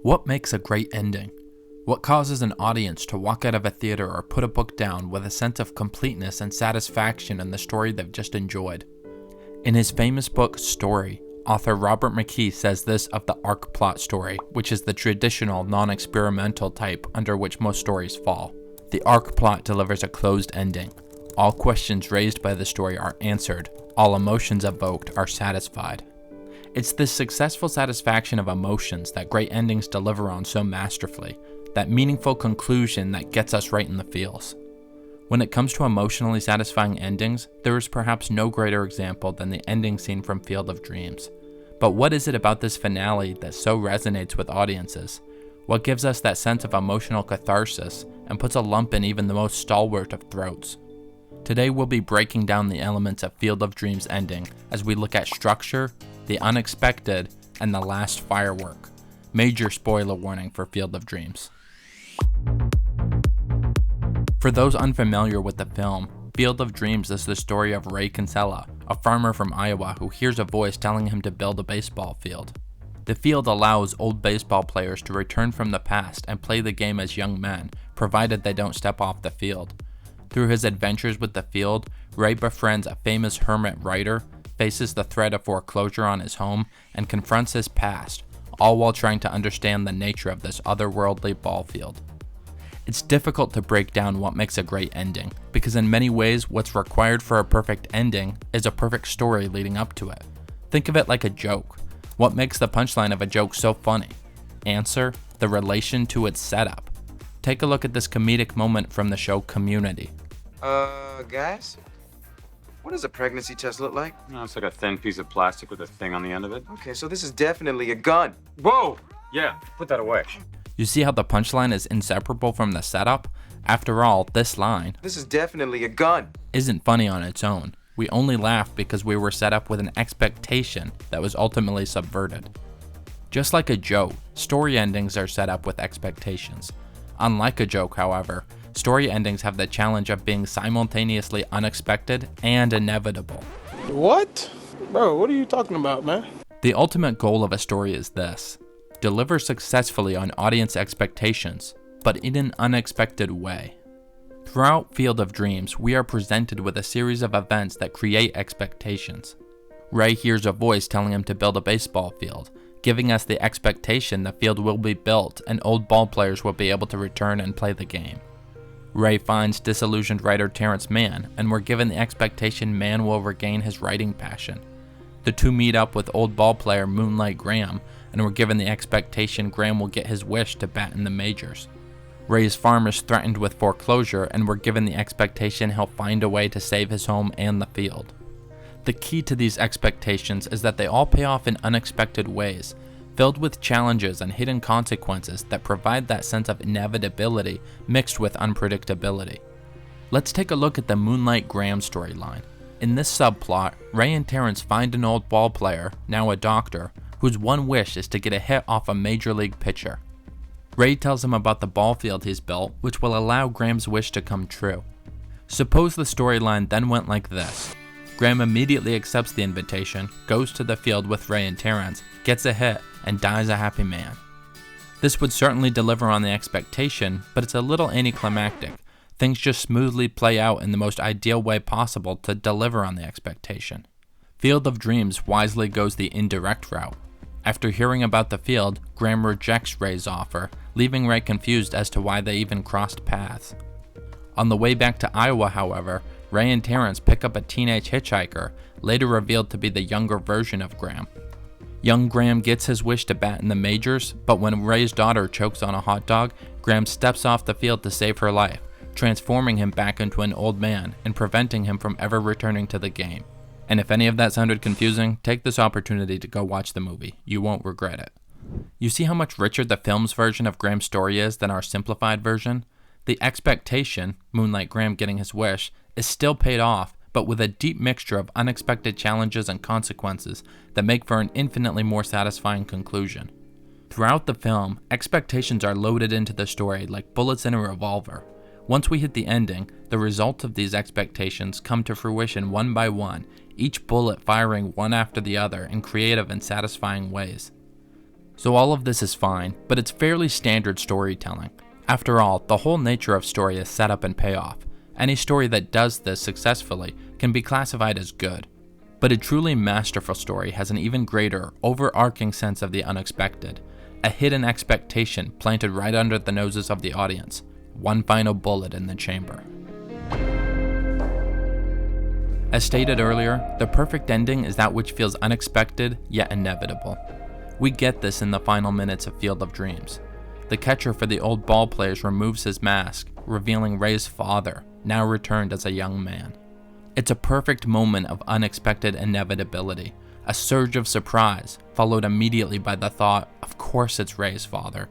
What makes a great ending? What causes an audience to walk out of a theater or put a book down with a sense of completeness and satisfaction in the story they've just enjoyed? In his famous book, Story, author Robert McKee says this of the arc plot story, which is the traditional, non-experimental type under which most stories fall. The arc plot delivers a closed ending. All questions raised by the story are answered. All emotions evoked are satisfied. It's this successful satisfaction of emotions that great endings deliver on so masterfully, that meaningful conclusion that gets us right in the feels. When it comes to emotionally satisfying endings, there is perhaps no greater example than the ending scene from Field of Dreams. But what is it about this finale that so resonates with audiences? What gives us that sense of emotional catharsis and puts a lump in even the most stalwart of throats? Today we'll be breaking down the elements of Field of Dreams' ending as we look at structure, the unexpected, and the last firework. Major spoiler warning for Field of Dreams. For those unfamiliar with the film, Field of Dreams is the story of Ray Kinsella, a farmer from Iowa who hears a voice telling him to build a baseball field. The field allows old baseball players to return from the past and play the game as young men, provided they don't step off the field. Through his adventures with the field, Ray befriends a famous hermit writer, faces the threat of foreclosure on his home, and confronts his past, all while trying to understand the nature of this otherworldly ball field. It's difficult to break down what makes a great ending, because in many ways what's required for a perfect ending is a perfect story leading up to it. Think of it like a joke. What makes the punchline of a joke so funny? Answer: the relation to its setup. Take a look at this comedic moment from the show Community. Guys? What does a pregnancy test look like? No, it's like a thin piece of plastic with a thing on the end of it. Okay, so this is definitely a gun. Whoa! Yeah, put that away. You see how the punchline is inseparable from the setup? After all, this line, This is definitely a gun. isn't funny on its own. We only laugh because we were set up with an expectation that was ultimately subverted. Just like a joke, story endings are set up with expectations. Unlike a joke, however, story endings have the challenge of being simultaneously unexpected and inevitable. What? Bro, what are you talking about, man? The ultimate goal of a story is this: deliver successfully on audience expectations, but in an unexpected way. Throughout Field of Dreams, we are presented with a series of events that create expectations. Ray hears a voice telling him to build a baseball field, giving us the expectation the field will be built and old ball players will be able to return and play the game. Ray finds disillusioned writer Terrence Mann, and we're given the expectation Mann will regain his writing passion. The two meet up with old ball player Moonlight Graham, and we're given the expectation Graham will get his wish to bat in the majors. Ray's farm is threatened with foreclosure, and we're given the expectation he'll find a way to save his home and the field. The key to these expectations is that they all pay off in unexpected ways, filled with challenges and hidden consequences that provide that sense of inevitability mixed with unpredictability. Let's take a look at the Moonlight Graham storyline. In this subplot, Ray and Terrence find an old ball player, now a doctor, whose one wish is to get a hit off a major league pitcher. Ray tells him about the ball field he's built, which will allow Graham's wish to come true. Suppose the storyline then went like this. Graham immediately accepts the invitation, goes to the field with Ray and Terrence, gets a hit, and dies a happy man. This would certainly deliver on the expectation, but it's a little anticlimactic. Things just smoothly play out in the most ideal way possible to deliver on the expectation. Field of Dreams wisely goes the indirect route. After hearing about the field, Graham rejects Ray's offer, leaving Ray confused as to why they even crossed paths. On the way back to Iowa, however, Ray and Terrence pick up a teenage hitchhiker, later revealed to be the younger version of Graham. Young Graham gets his wish to bat in the majors, but when Ray's daughter chokes on a hot dog, Graham steps off the field to save her life, transforming him back into an old man and preventing him from ever returning to the game. And if any of that sounded confusing, take this opportunity to go watch the movie. You won't regret it. You see how much richer the film's version of Graham's story is than our simplified version? The expectation, Moonlight Graham getting his wish, is still paid off, but with a deep mixture of unexpected challenges and consequences that make for an infinitely more satisfying conclusion. Throughout the film, expectations are loaded into the story like bullets in a revolver. Once we hit the ending, the results of these expectations come to fruition one by one, each bullet firing one after the other in creative and satisfying ways. So all of this is fine, but it's fairly standard storytelling. After all, the whole nature of story is setup and payoff. Any story that does this successfully can be classified as good. But a truly masterful story has an even greater, overarching sense of the unexpected, a hidden expectation planted right under the noses of the audience, one final bullet in the chamber. As stated earlier, the perfect ending is that which feels unexpected yet inevitable. We get this in the final minutes of Field of Dreams. The catcher for the old ball players removes his mask, revealing Ray's father, now returned as a young man. It's a perfect moment of unexpected inevitability, a surge of surprise, followed immediately by the thought, of course it's Ray's father.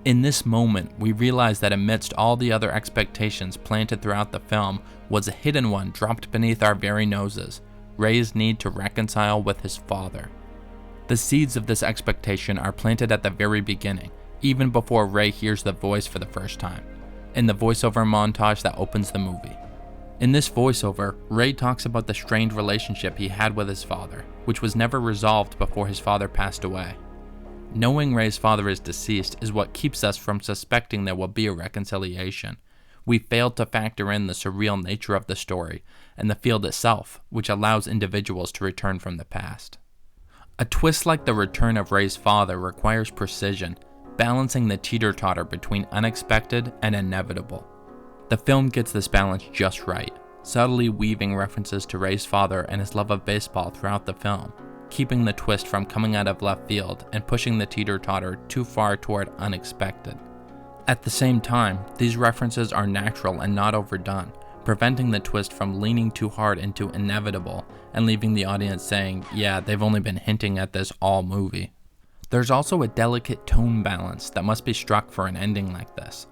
In this moment, we realize that amidst all the other expectations planted throughout the film was a hidden one dropped beneath our very noses, Ray's need to reconcile with his father. The seeds of this expectation are planted at the very beginning, even before Ray hears the voice for the first time, in the voiceover montage that opens the movie. In this voiceover, Ray talks about the strained relationship he had with his father, which was never resolved before his father passed away. Knowing Ray's father is deceased is what keeps us from suspecting there will be a reconciliation. We failed to factor in the surreal nature of the story and the field itself, which allows individuals to return from the past. A twist like the return of Ray's father requires precision, balancing the teeter-totter between unexpected and inevitable. The film gets this balance just right, subtly weaving references to Ray's father and his love of baseball throughout the film, keeping the twist from coming out of left field and pushing the teeter-totter too far toward unexpected. At the same time, these references are natural and not overdone, preventing the twist from leaning too hard into inevitable and leaving the audience saying, yeah, they've only been hinting at this all movie. There's also a delicate tone balance that must be struck for an ending like this.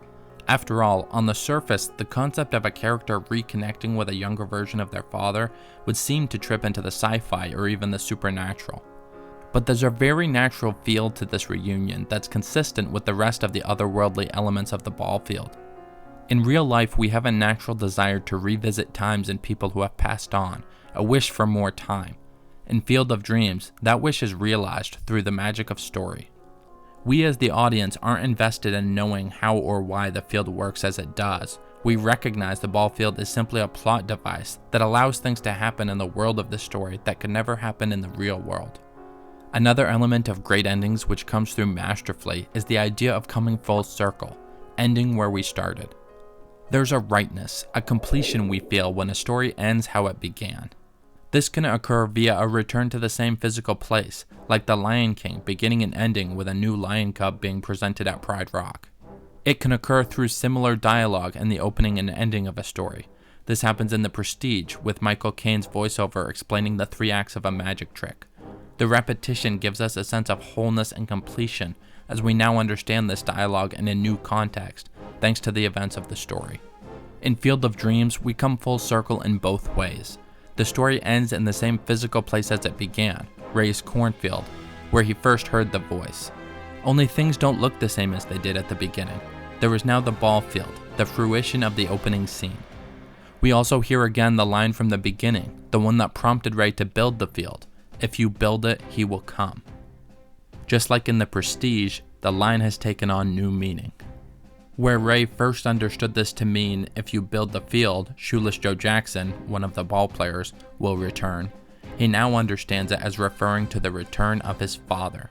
After all, on the surface, the concept of a character reconnecting with a younger version of their father would seem to trip into the sci-fi or even the supernatural. But there's a very natural feel to this reunion that's consistent with the rest of the otherworldly elements of the ball field. In real life, we have a natural desire to revisit times and people who have passed on, a wish for more time. In Field of Dreams, that wish is realized through the magic of story. We as the audience aren't invested in knowing how or why the field works as it does. We recognize the ball field is simply a plot device that allows things to happen in the world of the story that could never happen in the real world. Another element of great endings which comes through masterfully is the idea of coming full circle, ending where we started. There's a rightness, a completion we feel when a story ends how it began. This can occur via a return to the same physical place, like The Lion King beginning and ending with a new lion cub being presented at Pride Rock. It can occur through similar dialogue in the opening and ending of a story. This happens in The Prestige, with Michael Caine's voiceover explaining the 3 acts of a magic trick. The repetition gives us a sense of wholeness and completion, as we now understand this dialogue in a new context, thanks to the events of the story. In Field of Dreams, we come full circle in both ways. The story ends in the same physical place as it began, Ray's cornfield, where he first heard the voice. Only things don't look the same as they did at the beginning. There is now the ball field, the fruition of the opening scene. We also hear again the line from the beginning, the one that prompted Ray to build the field. If you build it, he will come. Just like in The Prestige, the line has taken on new meaning. Where Ray first understood this to mean, if you build the field, Shoeless Joe Jackson, one of the ball players, will return, he now understands it as referring to the return of his father.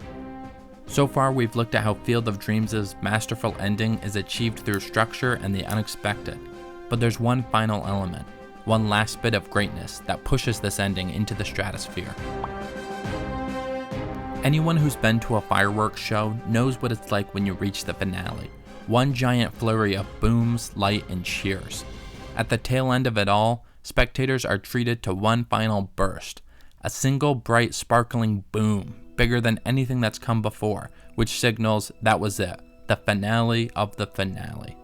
So far, we've looked at how Field of Dreams' masterful ending is achieved through structure and the unexpected. But there's one final element, one last bit of greatness that pushes this ending into the stratosphere. Anyone who's been to a fireworks show knows what it's like when you reach the finale. One giant flurry of booms, light, and cheers. At the tail end of it all, spectators are treated to one final burst. A single bright, sparkling boom, bigger than anything that's come before, which signals that was it, the finale of the finale.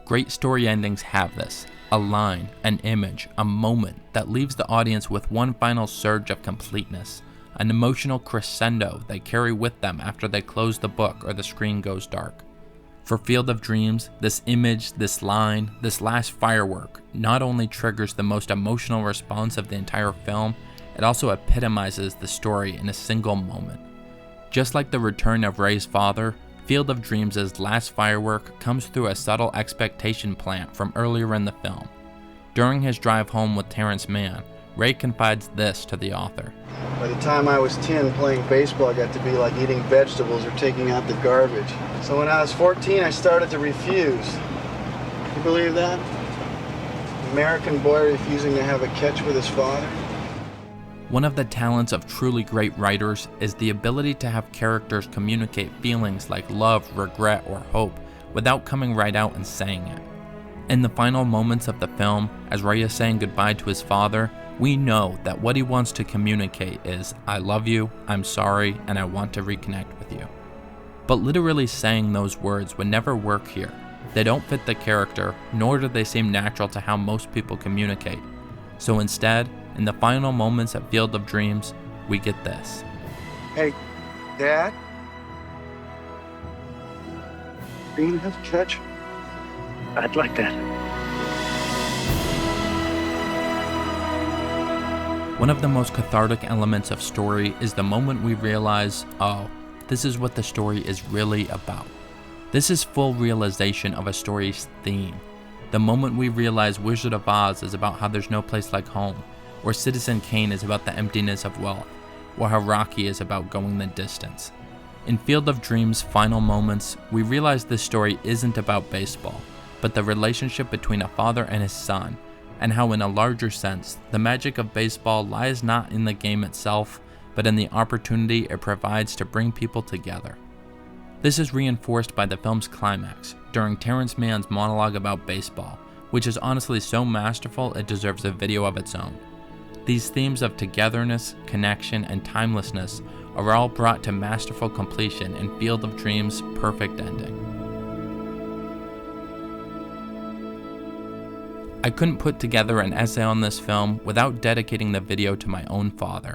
Great story endings have this, a line, an image, a moment that leaves the audience with one final surge of completeness, an emotional crescendo they carry with them after they close the book or the screen goes dark. For Field of Dreams, this image, this line, this last firework not only triggers the most emotional response of the entire film, it also epitomizes the story in a single moment. Just like the return of Ray's father, Field of Dreams' last firework comes through a subtle expectation plant from earlier in the film. During his drive home with Terrence Mann, Ray confides this to the author. By the time I was 10, playing baseball got to be like eating vegetables or taking out the garbage. So when I was 14, I started to refuse. You believe that? American boy refusing to have a catch with his father? One of the talents of truly great writers is the ability to have characters communicate feelings like love, regret, or hope without coming right out and saying it. In the final moments of the film, as Ray is saying goodbye to his father, we know that what he wants to communicate is, I love you, I'm sorry, and I want to reconnect with you. But literally saying those words would never work here. They don't fit the character, nor do they seem natural to how most people communicate. So instead, in the final moments at Field of Dreams, we get this. Hey, Dad? Are you gonna have a catch? I'd like that. One of the most cathartic elements of story is the moment we realize, oh, this is what the story is really about. This is full realization of a story's theme. The moment we realize Wizard of Oz is about how there's no place like home, or Citizen Kane is about the emptiness of wealth, or how Rocky is about going the distance. In Field of Dreams' final moments, we realize this story isn't about baseball, but the relationship between a father and his son, and how in a larger sense, the magic of baseball lies not in the game itself, but in the opportunity it provides to bring people together. This is reinforced by the film's climax, during Terrence Mann's monologue about baseball, which is honestly so masterful it deserves a video of its own. These themes of togetherness, connection, and timelessness are all brought to masterful completion in Field of Dreams' perfect ending. I couldn't put together an essay on this film without dedicating the video to my own father.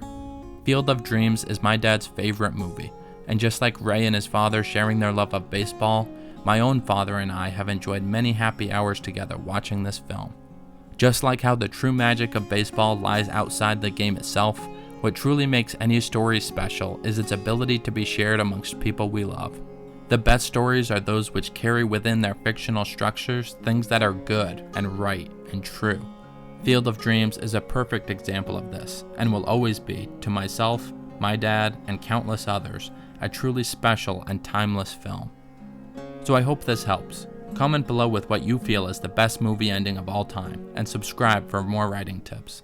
Field of Dreams is my dad's favorite movie, and just like Ray and his father sharing their love of baseball, my own father and I have enjoyed many happy hours together watching this film. Just like how the true magic of baseball lies outside the game itself, what truly makes any story special is its ability to be shared amongst people we love. The best stories are those which carry within their fictional structures things that are good and right and true. Field of Dreams is a perfect example of this, and will always be, to myself, my dad, and countless others, a truly special and timeless film. So I hope this helps. Comment below with what you feel is the best movie ending of all time, and subscribe for more writing tips.